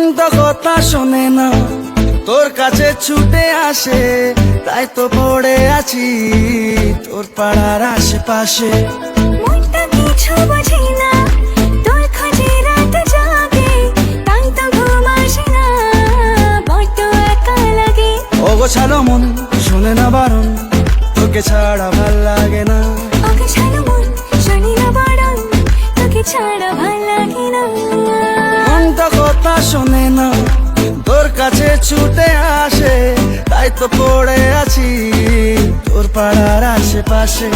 মনটা কথা শোনে না, তোর কাছে ছুটে আসে, তাই তো পড়ে আছি তোর পাড়ার আশেপাশে। মনটা কিছু বোঝে না, তোর খোঁজে রাত জাগে, তাই তো ঘুম আসে না, বড্ড একা লাগে। অগোছালো মন শোনে না বারণ, তোকে ছাড়া ভাল লাগে না। অগোছালো মন শোনে না বারণ, তোকে ছাড়া ভাল লাগে না। মনটা কথা শোনে না, তোর কাছে ছুটে আসে, তাই তো পড়ে আছি তোর পাড়ার আশেপাশে।